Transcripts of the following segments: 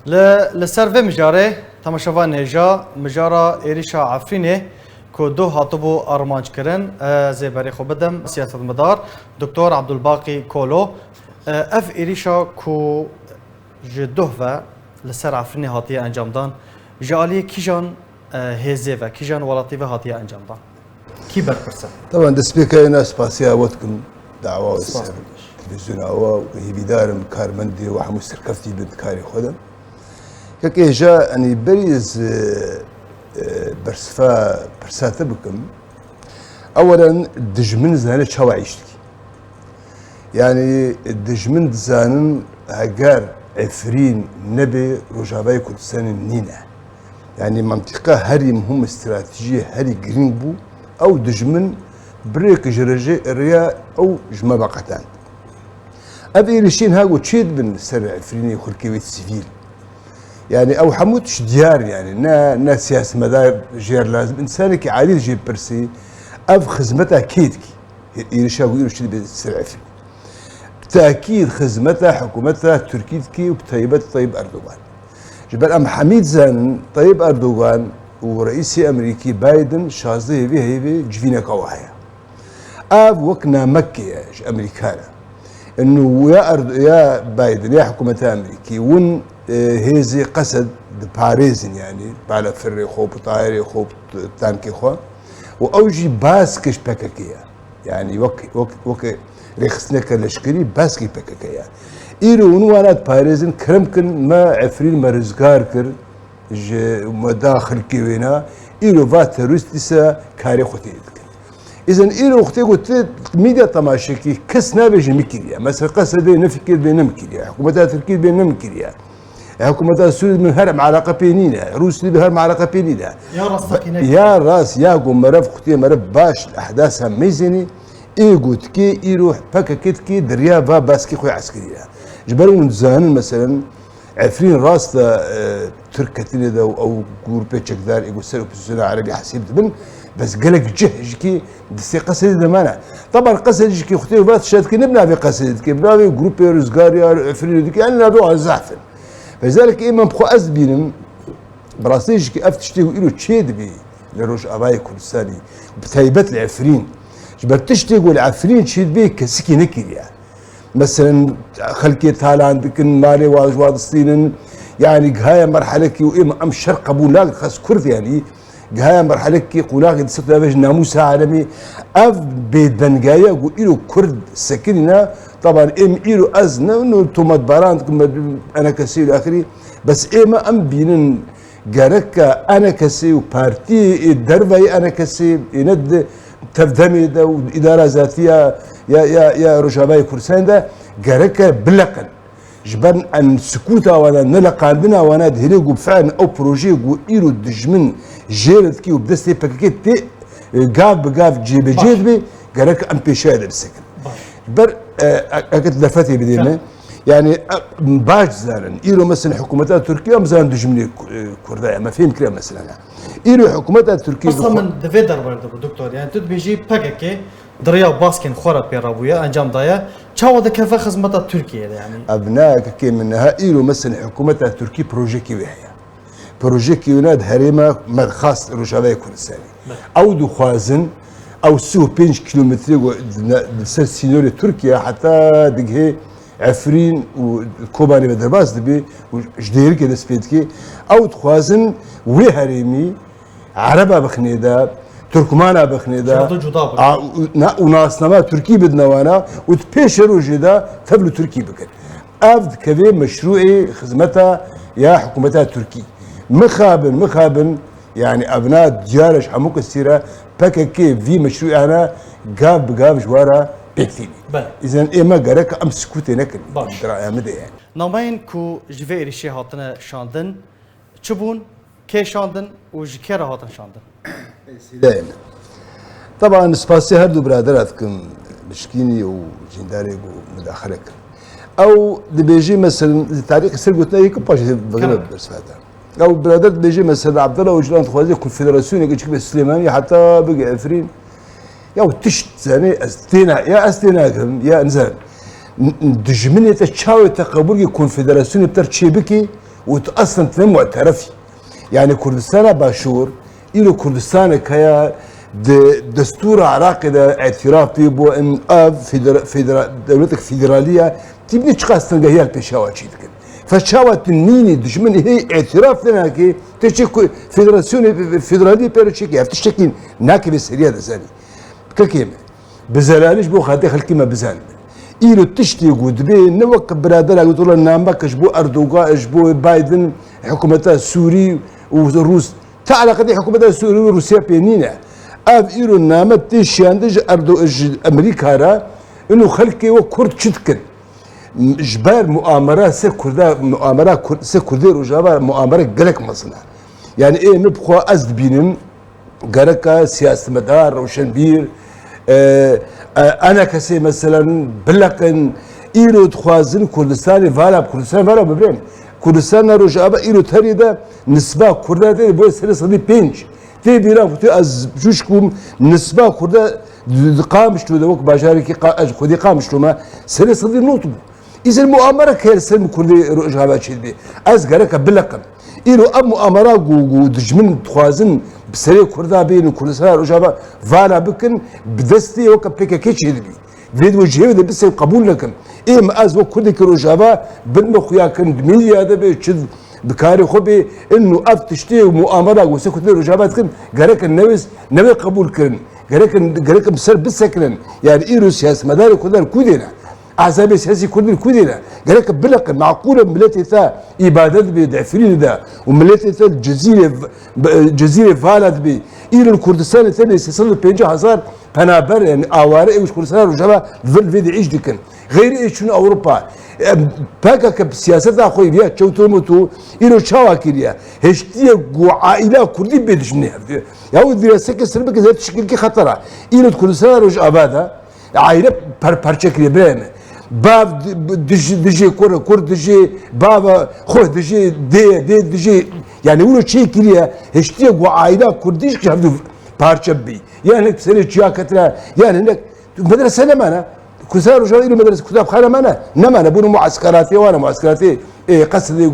لسر و مجاره تماشاوان نجا مجارا ایریشا عفرینه که دو هاتبو آرمانج کرن زیبری خوب بدم سیاست مدار دکتر عبدالباقی کولو اف ایریشا که جدوه و لسر عفرینه هاتیه انجام دان جالی کیجان هزه و کیجان ولاتی و هاتیه انجام دان کی برپرسه؟ طبعا دسبيكا ناس باسيا وتكم دعوة والسر تلفزيون أوا وهي بدارم كارمندي وحمو سركفتي بنت كاري خدم كي جاء أني بريز برسفا برساتة بكم أولا الدجمن زانة شو عيشتك يعني الدجمن زانن هجار عفرين نبي رجابي كردستان النينة يعني منطقة هري مهم استراتيجية هري جرين بو أو دجمن بريك جرجي الريا أو جمع بقتان أبي رشين هاجو تشيد بن سر عفريني خلكيويت سيفيل يعني أو حموتش ديار يعني نا سياسة مدار جير لازم إنسانك عادي جيب برسي أف خدمتها كيدكي يرشاو يرشيد بسر عفرين بالتأكيد خدمتها حكومتها تركيتكي وبطيبة طيب أردوغان جبل أم حميد زان طيب أردوغان ورئيسي أمريكي بايدن شازده هيفي جفينا كواهيا أب وكنا مكي أمريكانا إنه يا بايدن يا حكومة أمريكي ون هيزي قصد باريزن يعني على فري خوب طائري خوب تانكي خو وأوجي باسكش بكاكيا يعني وك رخصنك لشكري باسكي بكاكيا إيرو ونوانات باريزن كرمكن ما عفرين ما رزقار كر مداخل كيوينا إيرو فات تروستيسا كاري خوتيدك إذن إيرو اختي قلت ميديا طماشكي كس نابج مكيريا مثلا قصدي نفكر بين مكيريا حكومتها تركيز بين مكيريا حكومتها السود من هرم علاقة بينينا روسي بهرم علاقة بينينا يا راس يا قوم مرف اختي مرف باش أحداثها ميزني إيجوتكي إيرو باكاكيتكي دريا فا باسكي خوي عسكرية جبرون زانن مثلا عفرين راس تركتني ذا أو جروبي تشكدار يقول سلوك السنة عربي حسيب بن بس قالك جهجكي دستي قصدي زمانه طبعا قصدك اختي وبات شادكي نبنا في قصدك نبنا في جروبي رزقاري عفرين ديك يعني نبوا زعفن فلذلك إما بخو أزبينم براسيجكي أفتشتي وإلو تشيد بي لروش أباي كردستاني بتايبات العفرين جبر تشتي والعفرين تشيد بي كسكي نكير يعني مثلا خلكيت هالا عندك مالي واجواد الصين يعني قهاية مرحلة كي وإما أم شرق أبولاق خاص كرد يعني قهاية مرحلة كي قولاق دستة باش ناموسها عالمي أف بيت بنقايا وإلو كرد سكننا طبعا إم إلو أزنا إنه تومات باران أنا كسي الآخري بس إما أم بينن قاركا أنا كسي وبارتي الدربي أنا كسي يند تفدمي دا وإدارة ذاتية يا رجاباي كرسان دا قاركا بلقن جبان أن سكوتا وانا نلقى عندنا وانا دهليقو بفعل أو بروجي وإيرو دجمن جيرت كي وبدستي باكيت تي قاف بقاف جيب بي قاركا أم بيشاهد السكن بر أكد لفتي بدينا يعني باش زارن إيرو مثلا حكومتها تركيا مزان دجمني كردايا ما فهم كلام مثلا إيرو حكومتها تركيا أصلا من دفيدر برضه دكتور يعني تد بيجي باكاكي دريا باسكن خورا بيرابويا انجام دايا تشاو دا كيف خدمتها تركيا يعني ابنائك كي منها ايرو مثلا حكومتها تركي بروجيكي وهي بروجيكي وناد هريمه خاص رجالي كردستاني او دو خوازن او سو 5 كيلومتر سر سينوري تركيا حتى دغه عفرين وكوباني بدرباس دبي جدير كده سبيتكي او خوازن وي هريمي عربه بخنيدا تركمانا بخنيدا وناسنما تركي بدنا وانا وتبيش روجدا تبلو تركي بكر افد كذا مشروعي خدمتها يا حكومتها تركي مخابن يعني ابناء ديارش حموك السيره باكاكي في مشروع انا قاب جوارا بيكتيني اذا اما قرك ام سكوتي نكن درايا مدى يعني نامين كو جفيري شي هاتنا شاندن تشبون كي شاندن وجكيرا هاتن شاندن دائما طبعا سباسي هردو برادراتكم مشكيني وجنداري ومداخلك او دبيجي مثلا تاريخ سرقتنا هيك باش بغرب بس هذا او برادر بيجي مثلا عبد الله وجلان خوازي كونفدراسيون يجيك بالسليماني حتى بقى عفرين يا تشت زاني استيناكم يا انزل دجمني تشاوي تقبل كونفدراسيون بتر تشيبكي وأصلا تنم معترفي يعني كردستان باشور إلو كردستان كيا دستور عراقي ده اعتراف فيه بو ان دولتك فيدرالية تبني تشخاص هي البشاوة شيء فالشاوة تنيني دشمن هي اعتراف لنا كي تشكي فيدرالية بيرشكي تشكي ناكي بالسرية ده زاني كلمة بزلالش بو خاطر الكلمة بزال إيلو تشتي قد بي نوك برادر قلت له نامك بو أردوغا بو بايدن حكومتها سوري وروس تعال قد حكومتها سوري وروسيا بينينا أب إيلو نامت تشاندج أردو أمريكا را إنه خلقي وكرد شتكن جبار مؤامرة سكردا مؤامرة سكردي رجابا مؤامرة قلق مصنع يعني إيه نبخوا أزد بينن قرقة سياسة مدار روشن بير انا كسي مثلا بلقن ايرو تخوازن كردستان فالا ببرين كردستان رجابا ايرو تريدا نسبة كردا بو سنة صدي بينج تي بيرا فتي از جوشكم نسبة كردا قامش تو دوك باجاري خدي قامش تو ما سنة صدي نوتو اذا المؤامرة كيرسل كردي رجابا شدي از قرق بلقن ايرو ام مؤامرة دجمن تخوازن بسري كردا بين كردستان رجابا فالا بكن بدستي وك بيكا كيتش هدبي فيديو جهود بس قبول لكن ايه ما از وكردي رجابا بالمخيا كن دمية هذا بيتشد بكاري خبي انه افتشتي ومؤامرة وسكتي رجابات كن قالك النويس نبي قبول كن قالك بسر بسكن يعني ايرو سياسة مداري كلها كودينا اعزابي سياسي كل كودينا قالك بلق معقوله ملتي ثا ابادات بدعفرين ذا وملتي ثا جزيره فالد بي الى الكردستان الثاني سيصل 50,000 فنابر يعني اواري وش كردستان رجبا ظل في عيش دكن غير ايش شنو اوروبا باكا كسياسه اخوي بيا تشوتو موتو الى شواكيريا هشتي عائله كردي بيدشني يا ودي سكه سربك زي تشكيل كي خطره الى الكردستان رجبا هذا عائله برشكري بريمه باب دجي كور دجي بابا خو دجي دجي يعني ولو شيء كليا هشتي عائله كرديش كهدو بارشبي يعني هناك سنه جيا كتلا يعني هناك مدرسه لمانا كسار وجاي مدرسه كتاب خاله مانا نمانا بنو معسكراتي وانا معسكراتي قصدي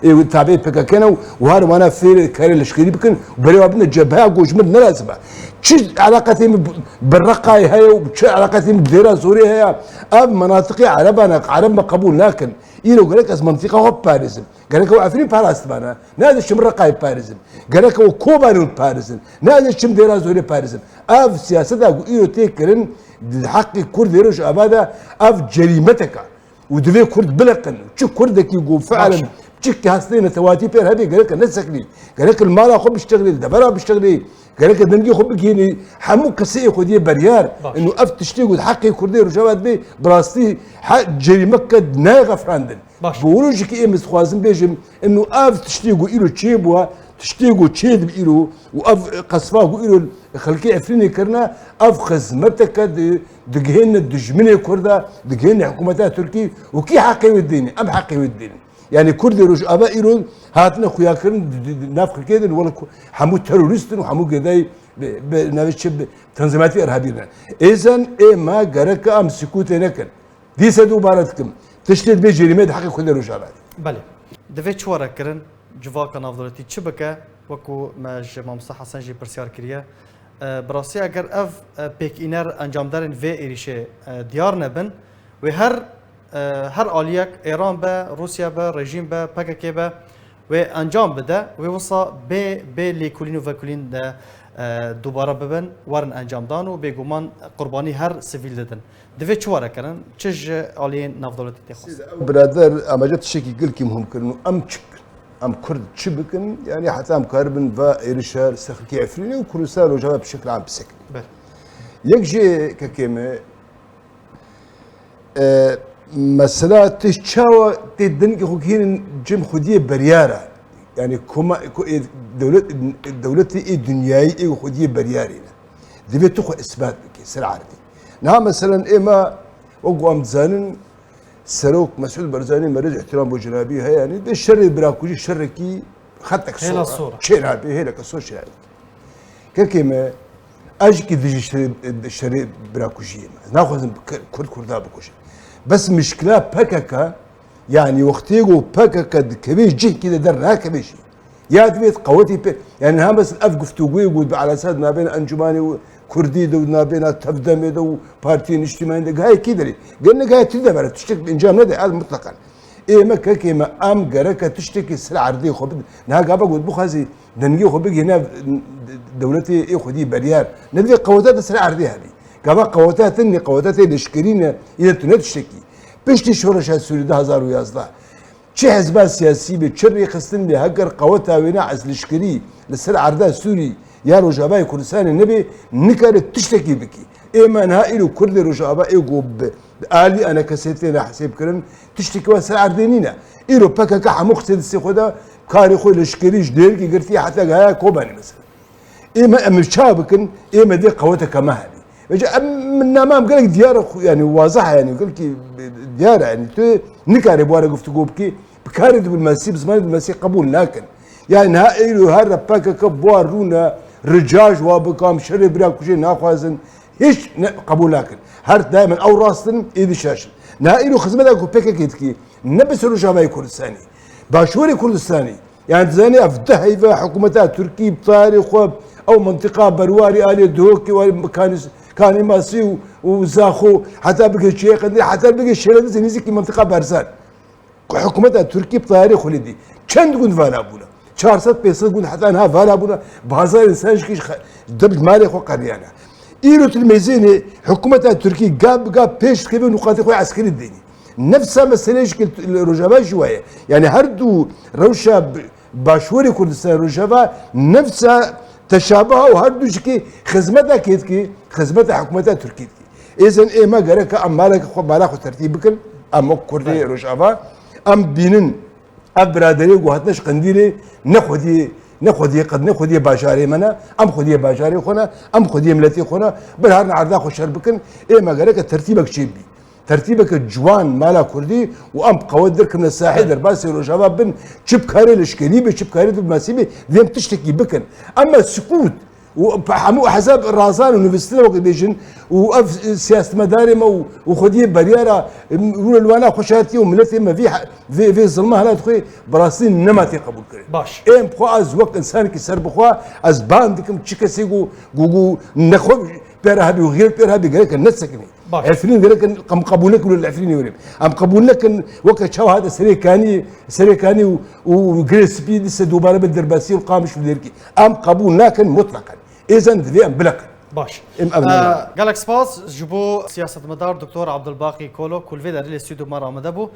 يقول تابعي بكا كانوا وهذا وانا في كاري الشكري بكن بريوا بنا جبهه جوج من لازمه شو علاقتي بالرقاي هي وش علاقتي بالديره سوريا هي اب مناطقي عرب ما قبول لكن يلو قال لك منطقه هو باريس قال لك هو عفرين باريس معنا نادي الشم رقاي باريس قال لك هو كوبان باريس نادي الشم ديره سوريا باريس اف سياسه يلو تيكرن حق كرد يرش ابدا اف جريمتك ودفي كرد بلقن شو كردك يقول فعلا تشكي هاستين تواتي بير هذه قال لك نسكني قال لك المال اخو بيشتغلي الدبره بيشتغلي قال لك الدنجي خو بيجيني حمو كسي خديه بريار انه افتشتي يقول حقي كردي رجوات بي براستي حق جريمك ناغه فراندن بقولوا جيكي ام خوازن بيجم انه افتشتي يقول له تشيبوا تشتيقو تشيد بإيرو وأف قصفاه إيرو خلقي عفريني كرنا أف خزمتك دقهن الدجمني كردا دقهن حكومتها تركي وكي حقي وديني أم حقي وديني يعني كردي رج أبا إيرو هاتنا خويا كرن نافخ كده ولا حمو تيروريستن وحمو كداي بنافش تنظيمات إرهابيين إذن إيه ما جرك أم سكوت نكن دي سدو بارتكم تشتد بجريمة حقي كل رجالات بله دفيت شوارع كرن جواکا نافدولتی چه بکه وکو ماج مامستا حسن جی پرسیار کریه براستی اگر اف پیک اینر انجام دارن و ایریشه دیار نبن و هر آلیک ایران به روسیا به رژیم به پککی به و انجام بده و وصا به لیکولین و وکولین ده دوباره ببن ورن انجام دان و بگومان قربانی هر سیویل دادن دوی چواره کردن چه آلیه نافدولتی تخواست برادر اما جت شکی گل کی مهم کردن ام كرد شبكن يعني حتى ام كاربن فايرشار سخكي عفريني وكردستان وجابها بشكل عام بسكن. يجي ككيمه مسألة تشاوى تدنك خوكين جم خديه بريارة يعني كما دولتي الدنياي خديه بريارينا دي بتخو اثبات بك سرعتي نعم مثلا اما وقوام زانن سروك مسعود برزاني مرج احترام بوجنابي هي يعني بالشر براكوجي الشركي خطك صورة شرابي هي لك الصورة شرابي كلمة اجي ديجي الشر براكوجي ناخذ كرد كردا بكوش بس مشكلة بكاكا يعني وقتيجو باكا كبيش جه كده درها كبيش يا دبيت قوتي يعني ها بس اف قفتوغوي يقول على اساس ما بين انجماني وكردي دو ما بين تفدمي دو بارتين اجتماعي دو هاي كده قلنا قاعد تدبر تشتكي انجام ندى هذا مطلقا ايه ما كيما ام قرك تشتكي السلع عرضيه خب نها قابا قلت بخازي دنجي خب هنا دولتي ايه خدي بريار ندي قوتات السلع عرضيه هذه قابا قوتات اني قوتات الاشكرين الى تشتكي بيشتي شورش السوري ده 2011 چه حزب سیاسی به چه ریخستن به هگر قوت اوینا از لشکری لسر عرضه سوری یا روجابای کردستان نبی نکاره تشتکی بکی ایمان ها ایلو کرد روجابا ایگو عالی انا کسیتنا حساب کرن تشتکی و سر عرضینینا ایلو پکا که همو خسید سی خدا کاری خوی لشکریش دیر کی گرتی حتی گایا کوبانی مثلا ایما امشابکن ایما دي قوتها كما هذه من نمام قال لك ديار يعني واضحه يعني قال لك ديار يعني نكاري بوارا قفت قوبكي بكاري بالمسيب زمان المسيح قبول لكن يعني نهائي هذا باكا كبوار رونا رجاج وابقام شرب برا كوشي ناخوازن هيش قبول لكن هر دائما او راستن ايد شاشن نهائي خدمتك باكا كيتكي نبس رجاوي كردستاني باشوري كردستاني يعني زاني افتح حكومتها تركي بتاريخ او منطقه برواري الي دوكي كان ماسي وزاخو حتى بقى الشيخ حتى بقى الشيخ زي منطقه بارزان حكومتها تركي بتاريخ ولدي كم تقول فالا بولا 400 500 تقول حتى انها فالا بولا بهزار انسان كيش دبل مالي خو قريانا ايرو الميزانيه حكومتها تركي قاب بيش كيف نقاط اخوي عسكري الديني نفسها مسألة يشكل الرجباء شوية يعني هردو روشة باشوري كردستان رجباء نفسها تشابه وهردو شكي خدمتها كيتكي خدمتها حكومتها تركيا إذن إيه ما قالك أم مالك خو مالك ترتيبك أم كردي رجباء أم بينن أبرادري وهاتناش قنديلي ناخذي قد ناخذي باشاري منا ام خذي باشاري خونا ام خذي ملتي خونا بالهرنا عرضا خو شربكن إيه ما قالك ترتيبك شيبي ترتيبك الجوان مالا كردي وام قودرك من الساحل درباسي وشباب بن شب كاري الاشكاليبي شب كاري الماسيبي ذيم تشتكي بكن اما السكوت وحمو احزاب الرازان ونفستنا وقديشن وف سياسه مدارمه وخدي برياره يقول الوانا خشاتي وملتي ما في ظلمه هلا تخي براسين نماتي قبول كريم باش ام بخوا از وقت انسان كي سر بخوا از باندكم تشكسيغو غوغو نخو بيرهبي وغير بيرهبي قال لك النسكني عفرين قال لك قبولك ولا العفرين يوريم ام قبول لك وقت شاو هذا سريكاني وجريس سبيد لسه دوباره بالدرباسي والقامش وديركي ام قبول لكن مطلقا اذا ذي ام بلك باش قالك سباس جبو سياسة مدار دكتور عبد الباقي كولو كل في دار الاستوديو مرة مدبو